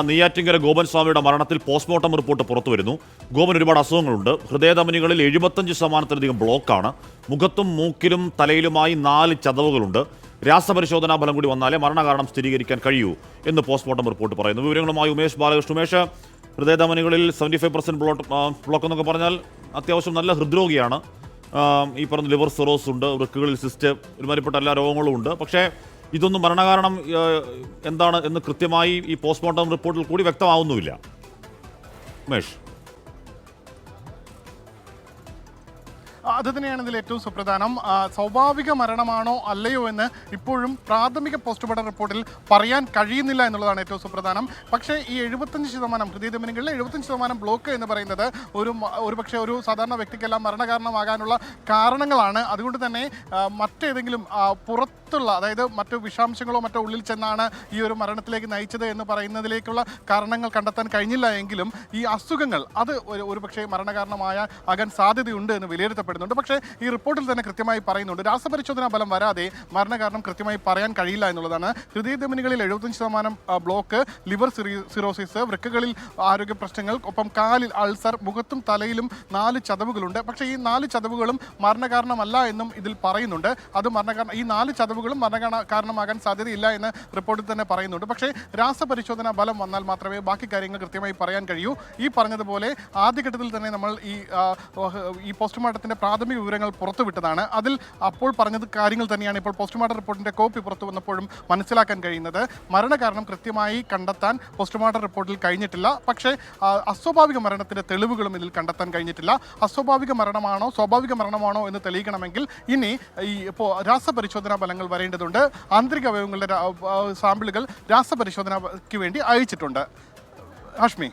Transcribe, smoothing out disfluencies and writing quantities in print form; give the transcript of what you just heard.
നെയ്യാറ്റിങ്കര ഗോപൻ സ്വാമിയുടെ മരണത്തിൽ postmortem report പുറത്തു വരുന്നു. ഗോപൻ ഒരുപാട് അസുഖങ്ങളുണ്ട്. ഹൃദയധമനികളിൽ 75% ബ്ലോക്കാണ്. മുഖത്തും മൂക്കിലും തലയിലുമായി 4 ചതവുകളുണ്ട്. രാസപരിശോധനാ ഫലം കൂടി വന്നാലേ മരണകാരണം സ്ഥിരീകരിക്കാൻ കഴിയൂ എന്ന് പോസ്റ്റ്മോർട്ടം റിപ്പോർട്ട് പറയുന്നു. വിവരങ്ങളുമായി ഉമേഷ് ബാലകൃഷ്ണൻ. ഉമേഷ്, ഹൃദയധമനികളിൽ 75% ബ്ലോക്ക് എന്നൊക്കെ പറഞ്ഞാൽ അത്യാവശ്യം നല്ല ഹൃദ്രോഗിയാണ്. ഈ പറഞ്ഞ ലിവർ സിറോസ് ഉണ്ട്, വൃക്കുകളിൽ സിസ്റ്റ്, ഒരുമാതിരിപ്പെട്ട എല്ലാ രോഗങ്ങളും ഉണ്ട്. പക്ഷേ ഇതൊന്നും മരണകാരണം എന്താണ് എന്ന് കൃത്യമായി ഈ പോസ്റ്റ്മോർട്ടം റിപ്പോർട്ടിൽ കൂടി വ്യക്തമാവുന്നുമില്ല. ഉമേഷ്, അത് തന്നെയാണ് ഇതിൽ ഏറ്റവും സുപ്രധാനം. സ്വാഭാവിക മരണമാണോ അല്ലയോ എന്ന് ഇപ്പോഴും പ്രാഥമിക പോസ്റ്റ്മോർട്ടം റിപ്പോർട്ടിൽ പറയാൻ കഴിയുന്നില്ല എന്നുള്ളതാണ് ഏറ്റവും സുപ്രധാനം. പക്ഷേ ഈ 75% ഹൃദയധമനികളിലെ 75% ബ്ലോക്ക് എന്ന് പറയുന്നത് ഒരുപക്ഷെ ഒരു സാധാരണ വ്യക്തിക്കെല്ലാം മരണകാരണമാകാനുള്ള കാരണങ്ങളാണ്. അതുകൊണ്ട് തന്നെ മറ്റേതെങ്കിലും പുറത്തുള്ള, അതായത് മറ്റു വിഷാംശങ്ങളോ മറ്റോ ഉള്ളിൽ ചെന്നാണ് ഈ ഒരു മരണത്തിലേക്ക് നയിച്ചത് എന്ന് പറയുന്നതിലേക്കുള്ള കാരണങ്ങൾ കണ്ടെത്താൻ കഴിഞ്ഞില്ല എങ്കിലും ഈ അസുഖങ്ങൾ അത് ഒരുപക്ഷെ മരണകാരണമാകാൻ സാധ്യതയുണ്ട് എന്ന് വിലയിരുത്തപ്പെടുന്നു. പക്ഷേ ഈ റിപ്പോർട്ടിൽ തന്നെ കൃത്യമായി പറയുന്നുണ്ട്, രാസപരിശോധനാ ഫലം വരാതെ മരണകാരണം കൃത്യമായി പറയാൻ കഴിയില്ല എന്നുള്ളതാണ്. ഹൃദയധമനികളിൽ 75% ബ്ലോക്ക്, ലിവർ സിറോസിസ്, വൃക്കകളിൽ ആരോഗ്യ പ്രശ്നങ്ങൾ, ഒപ്പം കാലിൽ അൾസർ, മുഖത്തും തലയിലും 4 ചതവുകളുണ്ട്. പക്ഷേ ഈ 4 ചതവുകളും മരണകാരണമല്ല എന്നും ഇതിൽ പറയുന്നുണ്ട്. അത് ഈ 4 ചതവുകളും മരണകാരണമാകാൻ സാധ്യതയില്ല എന്ന് റിപ്പോർട്ടിൽ തന്നെ പറയുന്നുണ്ട്. പക്ഷേ രാസപരിശോധനാ ഫലം വന്നാൽ മാത്രമേ ബാക്കി കാര്യങ്ങൾ കൃത്യമായി പറയാൻ കഴിയൂ. ഈ പറഞ്ഞതുപോലെ ആദ്യഘട്ടത്തിൽ തന്നെ നമ്മൾ ഈ പോസ്റ്റ്മോർട്ടത്തിന്റെ പ്രാഥമിക വിവരങ്ങൾ പുറത്തുവിട്ടതാണ്. അതിൽ അപ്പോൾ പറഞ്ഞത് കാര്യങ്ങൾ തന്നെയാണ് ഇപ്പോൾ പോസ്റ്റ്മോർട്ടം റിപ്പോർട്ടിന്റെ കോപ്പി പുറത്തു വന്നപ്പോഴും മനസ്സിലാക്കാൻ കഴിയുന്നത്. മരണകാരണം കൃത്യമായി കണ്ടെത്താൻ പോസ്റ്റ്മോർട്ടം റിപ്പോർട്ടിൽ കഴിഞ്ഞിട്ടില്ല. പക്ഷേ അസ്വാഭാവിക മരണത്തിന്റെ തെളിവുകളും ഇതിൽ കണ്ടെത്താൻ കഴിഞ്ഞിട്ടില്ല. അസ്വാഭാവിക മരണമാണോ സ്വാഭാവിക മരണമാണോ എന്ന് തെളിയിക്കണമെങ്കിൽ ഇനി ഇപ്പോൾ രാസപരിശോധനാ ഫലങ്ങൾ വരേണ്ടതുണ്ട്. ആന്തരിക അവയവങ്ങളുടെ സാമ്പിളുകൾ രാസപരിശോധനയ്ക്ക് വേണ്ടി അയച്ചിട്ടുണ്ട്. ഹാഷ്മി.